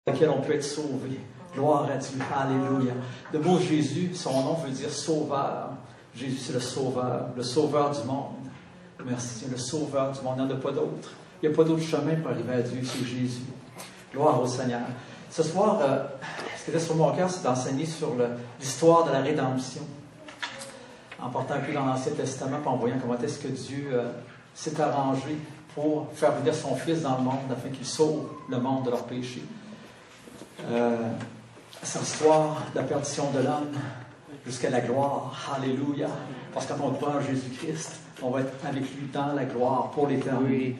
Lequel on peut être sauvé. Gloire à Dieu. Alléluia. Le mot Jésus, son nom veut dire sauveur. Jésus, c'est le sauveur du monde. Merci, le sauveur du monde. Il n'y en a pas d'autre. Il n'y a pas d'autre chemin pour arriver à Dieu, c'est Jésus. Gloire au Seigneur. Ce soir, ce qui était sur mon cœur, c'est d'enseigner sur l'histoire de la rédemption. En portant un peu dans l'Ancien Testament, puis en voyant comment est-ce que Dieu s'est arrangé pour faire venir son Fils dans le monde, afin qu'il sauve le monde de leurs péchés. C'est l'histoire de la perdition de l'homme jusqu'à la gloire. Alléluia. Parce que quand on croit en Jésus-Christ, on va être avec lui dans la gloire pour l'éternité.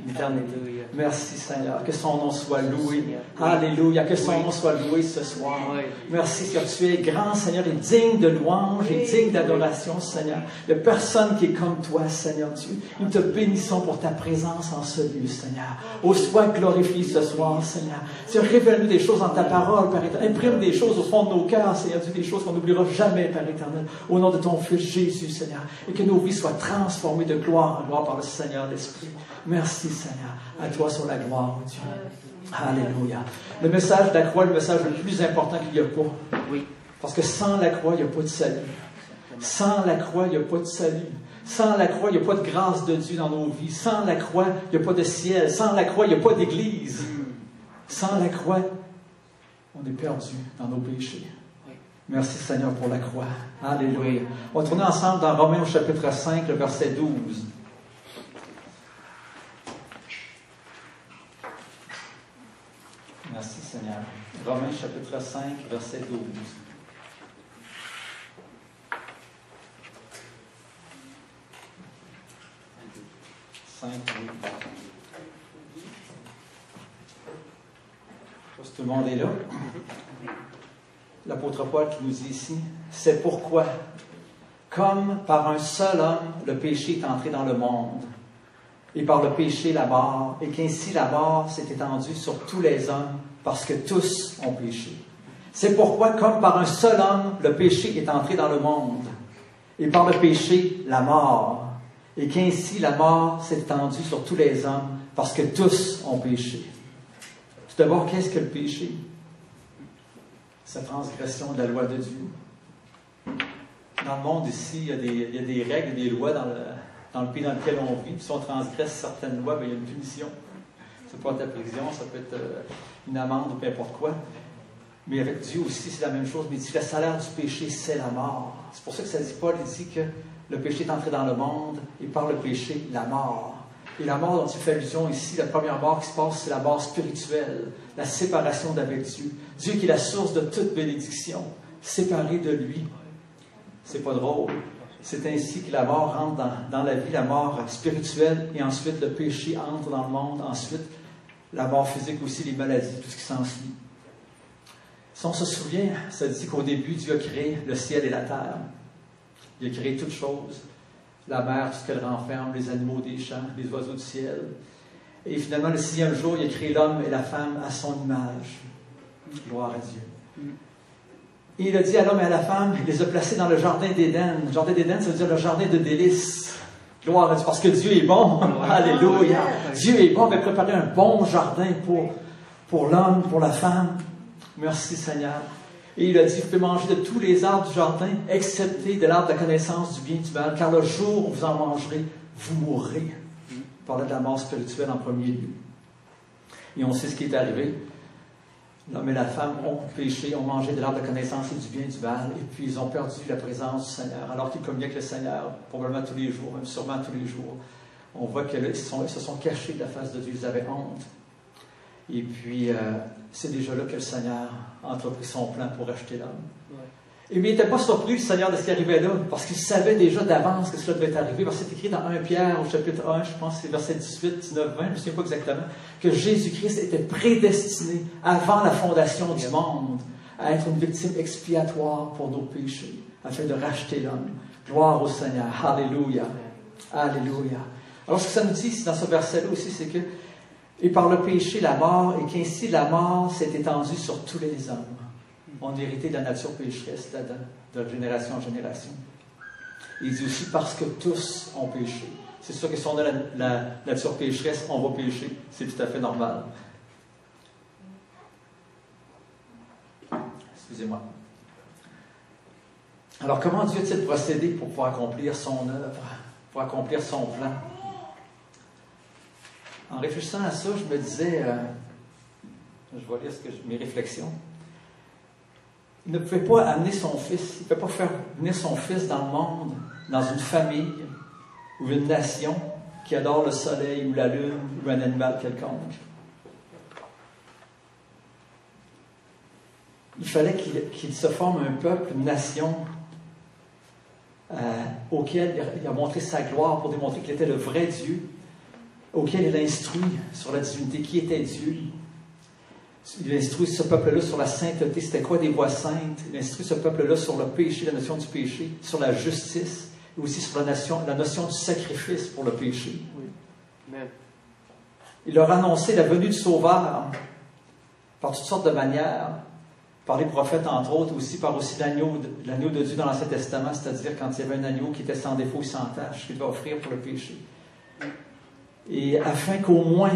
Oui. Merci Seigneur. Que son nom soit loué. Alléluia. Que son nom soit loué ce soir. Merci car tu es grand Seigneur et digne de louange et digne d'adoration Seigneur. Il n'y a personne qui est comme toi Seigneur Dieu. Nous te bénissons pour ta présence en ce lieu Seigneur. Ô sois glorifié ce soir Seigneur. Tu révèle-nous des choses dans ta parole Père éternel. Imprime des choses au fond de nos cœurs Seigneur Dieu. Des choses qu'on n'oubliera jamais Père éternel. Au nom de ton Fils Jésus Seigneur. Et que nos vies soient transformées de gloire en gloire par le Seigneur l'Esprit. Merci Seigneur. À toi sur la gloire, oh Dieu. Alléluia. Le message de la croix est le message le plus important qu'il n'y a pas. Oui. Parce que sans la croix, il n'y a pas de salut. Sans la croix, il n'y a pas de salut. Sans la croix, il n'y a pas de grâce de Dieu dans nos vies. Sans la croix, il n'y a pas de ciel. Sans la croix, il n'y a pas d'église. Sans la croix, on est perdu dans nos péchés. Merci Seigneur pour la croix. Alléluia. On va tourner ensemble dans Romains au chapitre 5, le verset 12. Merci Seigneur. Romains chapitre 5, verset 12. Je ne sais pas si tout le monde est là. L'apôtre Paul qui nous dit ici, c'est pourquoi, comme par un seul homme, le péché est entré dans le monde, et par le péché la mort, et qu'ainsi la mort s'est étendue sur tous les hommes, parce que tous ont péché. C'est pourquoi, comme par un seul homme, le péché est entré dans le monde, et par le péché la mort, et qu'ainsi la mort s'est étendue sur tous les hommes, parce que tous ont péché. Tout d'abord, qu'est-ce que le péché? Sa transgression de la loi de Dieu. Dans le monde ici, il y a des règles, des lois dans le pays dans lequel on vit. Puis si on transgresse certaines lois, bien, il y a une punition. Ça peut être la prison, ça peut être une amende ou peu importe quoi. Mais avec Dieu aussi, c'est la même chose. Mais il dit que le salaire du péché, c'est la mort. C'est pour ça que ça dit Paul, il dit que le péché est entré dans le monde et par le péché, la mort. Et la mort dont il fait allusion ici, la première mort qui se passe, c'est la mort spirituelle, la séparation d'avec Dieu. Dieu qui est la source de toute bénédiction, séparé de lui. C'est pas drôle. C'est ainsi que la mort rentre dans la vie, la mort spirituelle, et ensuite le péché entre dans le monde, ensuite la mort physique aussi, les maladies, tout ce qui s'ensuit. Si on se souvient, ça dit qu'au début, Dieu a créé le ciel et la terre. Il a créé toutes choses. La mer, tout ce qu'elle renferme, les animaux des champs, les oiseaux du ciel. Et finalement, le 6e jour, il a créé l'homme et la femme à son image. Gloire à Dieu. Et il a dit à l'homme et à la femme, il les a placés dans le jardin d'Éden. Le jardin d'Éden, ça veut dire le jardin de délices. Gloire à Dieu, parce que Dieu est bon. Alléluia. Dieu est bon, il a préparé un bon jardin pour l'homme, pour la femme. Merci Seigneur. Et il a dit, vous pouvez manger de tous les arbres du jardin, excepté de l'arbre de la connaissance du bien et du mal, car le jour où vous en mangerez, vous mourrez. Il parlait de la mort spirituelle en premier lieu. Et on sait ce qui est arrivé. L'homme et la femme ont péché, ont mangé de l'arbre de la connaissance et du bien et du mal, et puis ils ont perdu la présence du Seigneur, alors qu'ils communiaient avec le Seigneur, probablement tous les jours, même sûrement tous les jours. On voit qu'ils se sont cachés de la face de Dieu, ils avaient honte. Et puis, c'est déjà là que le Seigneur a entrepris son plan pour racheter l'homme. Et mais il n'était pas surpris, le Seigneur, de ce qui arrivait là, parce qu'il savait déjà d'avance que cela devait arriver. Parce que c'est écrit dans 1 Pierre, au chapitre 1, je pense que c'est verset 18, 19, 20, je ne me souviens pas exactement, que Jésus-Christ était prédestiné, avant la fondation du monde, à être une victime expiatoire pour nos péchés, afin de racheter l'homme. Gloire au Seigneur. Alléluia. Alléluia. Alors, ce que ça nous dit dans ce verset-là aussi, c'est que et par le péché, la mort, et qu'ainsi la mort s'est étendue sur tous les hommes. On a hérité de la nature pécheresse d'Adam, de génération en génération. Et il dit aussi parce que tous ont péché. C'est sûr que si on a la nature pécheresse, on va pécher. C'est tout à fait normal. Excusez-moi. Alors, comment Dieu a-t-il procédé pour pouvoir accomplir son œuvre, pour accomplir son plan? En réfléchissant à ça, je me disais, je vais lire mes réflexions. Il ne pouvait pas amener son fils, il ne pouvait pas faire venir son fils dans le monde, dans une famille ou une nation qui adore le soleil ou la lune ou un animal quelconque. Il fallait qu'il se forme un peuple, une nation, auquel il a montré sa gloire pour démontrer qu'il était le vrai Dieu, auquel il a instruit sur la divinité, qui était Dieu. Il a instruit ce peuple-là sur la sainteté, c'était quoi des voies saintes. Il a instruit ce peuple-là sur le péché, la notion du péché, sur la justice, et aussi sur la notion du sacrifice pour le péché. Oui. Amen. Il leur a annoncé la venue du Sauveur par toutes sortes de manières, par les prophètes entre autres, aussi par aussi l'agneau de Dieu dans l'Ancien Testament, c'est-à-dire quand il y avait un agneau qui était sans défaut et sans tache, qu'il devait offrir pour le péché. Et afin qu'au moins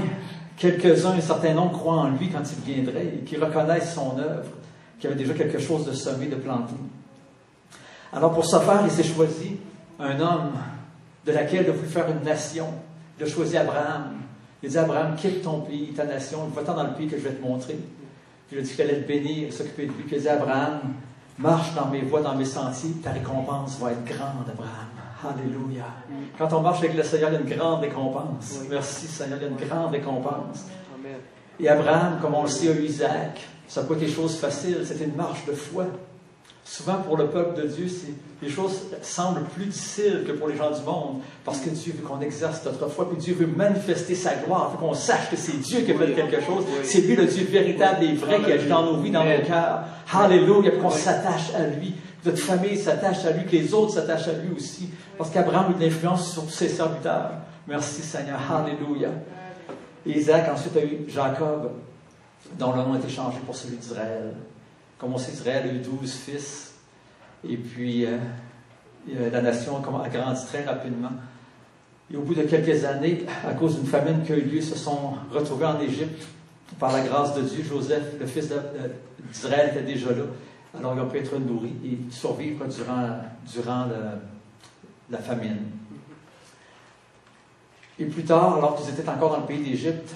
quelques-uns, un certain nombre, croient en lui quand il viendrait et qu'ils reconnaissent son œuvre, qu'il y avait déjà quelque chose de semé, de planté. Alors pour ce faire, il s'est choisi un homme de laquelle il a voulu faire une nation. Il a choisi Abraham. Il a dit à Abraham, quitte ton pays, ta nation, va-t'en dans le pays que je vais te montrer. Puis il a dit qu'il allait le bénir, s'occuper de lui. Puis il a dit à Abraham, marche dans mes voies, dans mes sentiers, ta récompense va être grande, Abraham. Alléluia. Quand on marche avec le Seigneur, il y a une grande récompense. Oui. Merci, Seigneur, il y a une grande récompense. Amen. Et Abraham, comme on le sait, a eu Isaac. Ça n'a pas été des choses faciles, c'était une marche de foi. Souvent, pour le peuple de Dieu, les choses semblent plus difficiles que pour les gens du monde, parce que Dieu veut qu'on exerce notre foi, puis Dieu veut manifester sa gloire, il faut qu'on sache que c'est Dieu qui a fait quelque chose. C'est lui le Dieu véritable et vrai qui agit dans nos vies, dans nos cœurs. Alléluia, puis qu'on s'attache à lui. Notre famille s'attache à lui, que les autres s'attachent à lui aussi. Parce qu'Abraham a eu de l'influence sur tous ses serviteurs. Merci Seigneur. Alléluia. Et Isaac ensuite a eu Jacob, dont le nom a été changé pour celui d'Israël. Comme on sait, Israël a eu 12 fils. Et puis, la nation a grandi très rapidement. Et au bout de quelques années, à cause d'une famine qui a eu lieu, ils se sont retrouvés en Égypte. Par la grâce de Dieu, Joseph, le fils d'Israël, était déjà là. Alors, ils ont pu être nourris et survivre durant la famine. Et plus tard, alors qu'ils étaient encore dans le pays d'Égypte,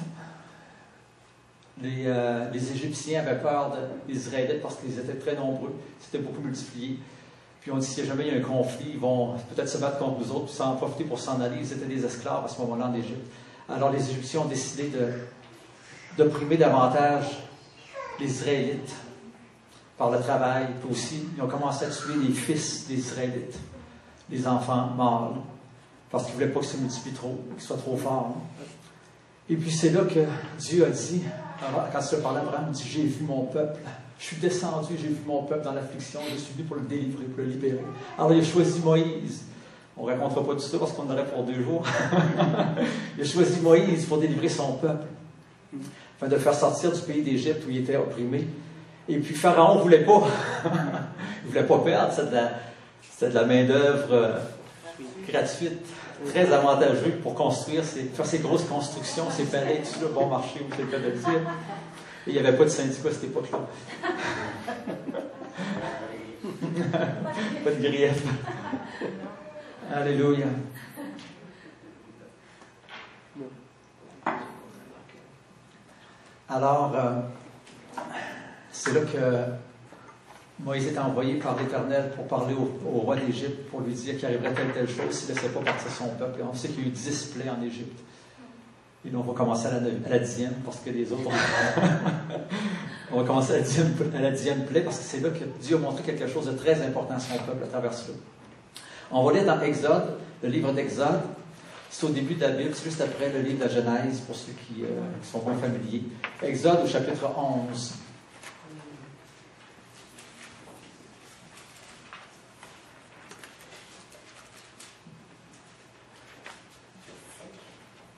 les Égyptiens avaient peur des Israélites parce qu'ils étaient très nombreux. C'était beaucoup multiplié. Puis on dit, si jamais il y a un conflit, ils vont peut-être se battre contre nous autres, puis s'en profiter pour s'en aller. Ils étaient des esclaves à ce moment-là en Égypte. Alors les Égyptiens ont décidé d'opprimer davantage les Israélites par le travail. Puis aussi, ils ont commencé à tuer les fils des Israélites, les enfants mâles, parce qu'ils ne voulaient pas qu'ils se multiplient trop, qu'ils soient trop forts. Et puis c'est là que Dieu a dit, quand il a parlé à Abraham, il dit, j'ai vu mon peuple. Je suis descendu, j'ai vu mon peuple dans l'affliction, je suis venu pour le délivrer, pour le libérer. Alors il a choisi Moïse. On ne racontera pas tout ça parce qu'on en aurait pour 2 jours. Il a choisi Moïse pour délivrer son peuple, afin de le faire sortir du pays d'Égypte où il était opprimé. Et puis Pharaon ne voulait pas. Il ne voulait pas perdre. C'était de la main-d'œuvre gratuite, très avantageux pour faire ces grosses constructions, ces palais, tout le bon marché, où c'est le cas de le dire. Et il n'y avait pas de syndicat à cette époque-là. Pas de grief. Alléluia. Alors, c'est là que Moïse était envoyé par l'Éternel pour parler au roi d'Égypte, pour lui dire qu'il arriverait telle chose s'il ne laissait pas partir son peuple. Et on sait qu'il y a eu 10 plaies en Égypte. Et là, on va commencer à la 10e, parce que les autres on va commencer à la 10e plaie, parce que c'est là que Dieu a montré quelque chose de très important à son peuple à travers cela. On va lire dans Exode, le livre d'Exode. C'est au début de la Bible, c'est juste après le livre de la Genèse, pour ceux qui sont moins familiers. Exode au chapitre 11.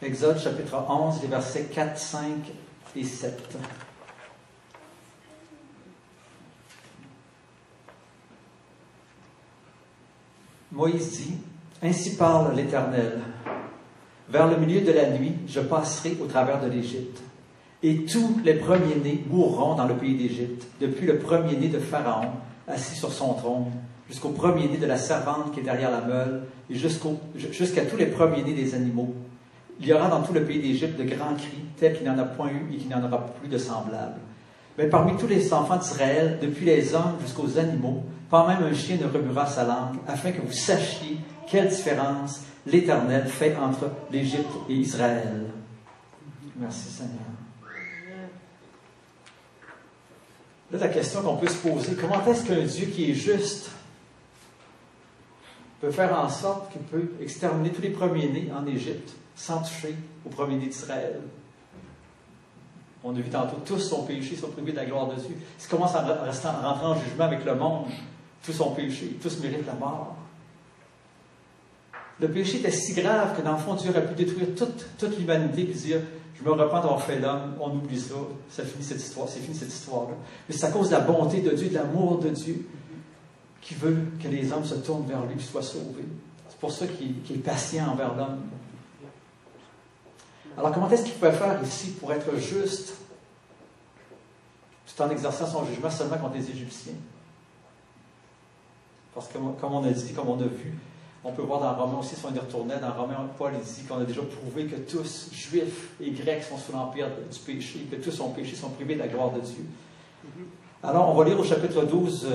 Exode chapitre 11, les versets 4, 5 et 7. Moïse dit, « Ainsi parle l'Éternel. Vers le milieu de la nuit, je passerai au travers de l'Égypte. Et tous les premiers-nés mourront dans le pays d'Égypte, depuis le premier-né de Pharaon, assis sur son trône, jusqu'au premier-né de la servante qui est derrière la meule, et jusqu'à tous les premiers-nés des animaux. Il y aura dans tout le pays d'Égypte de grands cris, tels qu'il n'y en a point eu et qu'il n'y en aura plus de semblables. Mais parmi tous les enfants d'Israël, depuis les hommes jusqu'aux animaux, pas même un chien ne remuera sa langue, afin que vous sachiez quelle différence l'Éternel fait entre l'Égypte et Israël. Merci Seigneur. Là, la question qu'on peut se poser, comment est-ce qu'un Dieu qui est juste peut faire en sorte qu'il peut exterminer tous les premiers-nés en Égypte sans toucher aux premiers-nés d'Israël? On a vu tantôt, tous sont péchés, sont privés de la gloire de Dieu. S'il commence à rentrer en jugement avec le monde, tous sont péchés, tous méritent la mort. Le péché était si grave que dans le fond, Dieu aurait pu détruire toute l'humanité et dire, je me repens d'avoir fait l'homme, on oublie ça, ça finit cette histoire, c'est fini cette histoire-là. Mais c'est à cause de la bonté de Dieu, de l'amour de Dieu, qui veut que les hommes se tournent vers lui et soient sauvés. C'est pour ça qu'il est patient envers l'homme. Alors comment est-ce qu'il pouvait faire ici pour être juste, tout en exerçant son jugement seulement contre les Égyptiens? Parce que, comme on a dit, comme on a vu, on peut voir dans Romains aussi, si on y retournait, dans Romains, Paul dit qu'on a déjà prouvé que tous, juifs et grecs, sont sous l'empire du péché, que tous ont péché, sont privés de la gloire de Dieu. Alors, on va lire au chapitre 12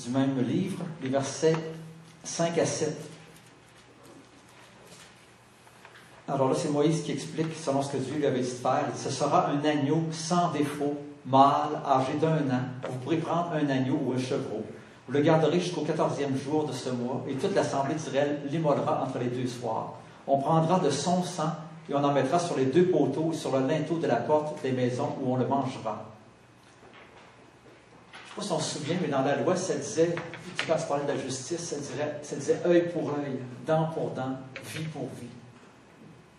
du même livre, les versets 5 à 7. Alors là, c'est Moïse qui explique, selon ce que Dieu lui avait dit de faire, « Ce sera un agneau sans défaut, mâle, âgé d'1 an. Vous pourrez prendre un agneau ou un chevreau. Vous le garderez jusqu'au 14e jour de ce mois, et toute l'assemblée d'Israël l'immolera entre les 2 soirs. On prendra de son sang, et on en mettra sur les 2 poteaux et sur le linteau de la porte des maisons où on le mangera. » Je ne sais pas si on se souvient, mais dans la loi, ça disait, quand tu parlais de la justice, ça disait œil pour œil, dent pour dent, vie pour vie.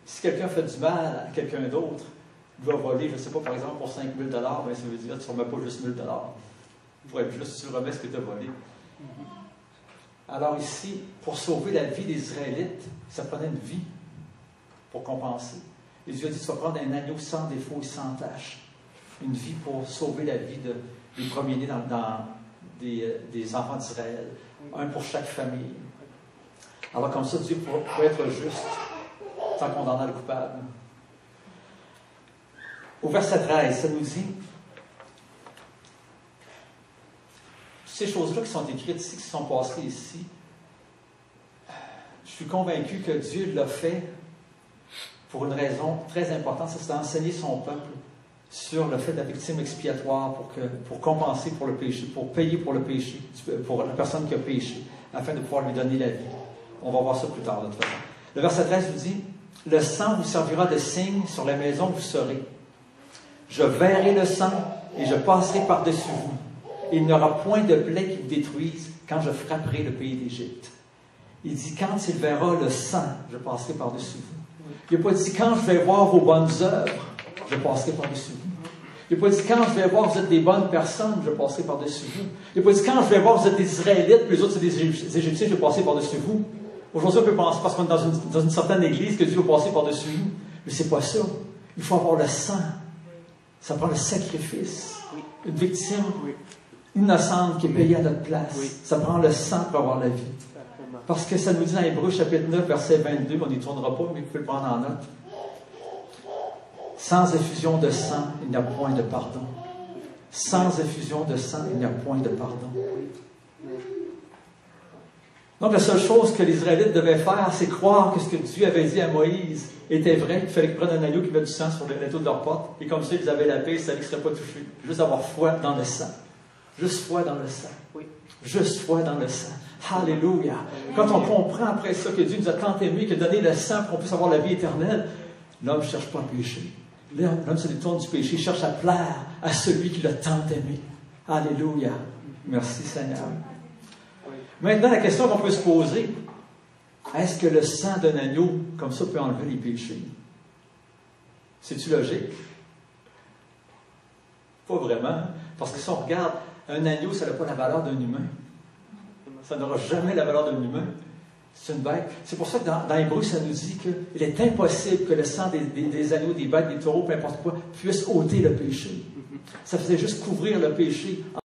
Si quelqu'un fait du mal à quelqu'un d'autre, il va voler, je ne sais pas, par exemple, pour 5 000 $, bien, ça veut dire que tu ne remets pas juste 1 000 $. Pour être juste, tu remets ce que tu as volé. Alors ici, pour sauver la vie des Israélites, ça prenait une vie pour compenser. Et Dieu a dit, tu vas prendre un agneau sans défaut et sans tache. Une vie pour sauver la vie des premiers-nés des enfants d'Israël. Un pour chaque famille. Alors comme ça, Dieu pourrait être juste sans condamner le coupable. Au verset 13, ça nous dit, ces choses-là qui sont écrites ici, qui sont passées ici, je suis convaincu que Dieu l'a fait pour une raison très importante, c'est d'enseigner son peuple sur le fait de la victime expiatoire pour compenser pour le péché, pour payer pour le péché, pour la personne qui a péché, afin de pouvoir lui donner la vie. On va voir ça plus tard de toute façon. Le verset 13 vous dit, « Le sang vous servira de signe sur la maison où vous serez. Je verrai le sang et je passerai par-dessus vous. Et il n'y aura point de plaie qui vous détruise quand je frapperai le pays d'Égypte. » Il dit, quand il verra le sang, je passerai par-dessus vous. Il n'a pas dit, quand je vais voir vos bonnes œuvres, je passerai par-dessus vous. Il n'a pas dit, quand je vais voir que vous êtes des bonnes personnes, je passerai par-dessus vous. Il n'a pas dit, quand je vais voir que vous êtes des Israélites, puis les autres, c'est des Égyptiens, je vais passer par-dessus vous. Aujourd'hui, on peut penser, parce qu'on est dans une certaine église, que Dieu va passer par-dessus nous. Mais c'est pas ça. Il faut avoir le sang. Ça prend le sacrifice. Une victime innocente qui est payée à notre place. Ça prend le sang pour avoir la vie. Parce que ça nous dit dans Hébreux chapitre 9, verset 22, on n'y tournera pas, mais vous pouvez le prendre en note. Sans effusion de sang, il n'y a point de pardon. Sans effusion de sang, il n'y a point de pardon. Donc, la seule chose que les Israélites devaient faire, c'est croire que ce que Dieu avait dit à Moïse était vrai. Il fallait qu'ils prennent un agneau qui met du sang sur le linteau de leur porte. Et comme ça, ils avaient la paix, ils savaient qu'ils ne seraient pas touchés. Juste avoir foi dans le sang. Juste foi dans le sang. Juste foi dans le sang. Alléluia. Quand on comprend après ça que Dieu nous a tant aimés, qu'il a donné le sang pour qu'on puisse avoir la vie éternelle, l'homme ne cherche pas à pécher. L'homme se détourne du péché, il cherche à plaire à celui qui l'a tant aimé. Alléluia. Merci Seigneur. Maintenant, la question qu'on peut se poser, est-ce que le sang d'un agneau, comme ça, peut enlever les péchés? C'est-tu logique? Pas vraiment. Parce que si on regarde, un agneau, ça n'a pas la valeur d'un humain. Ça n'aura jamais la valeur d'un humain. C'est une bête. C'est pour ça que dans Hébreu, ça nous dit qu'il est impossible que le sang des agneaux, des bêtes, des taureaux, peu importe quoi, puisse ôter le péché. Ça faisait juste couvrir le péché.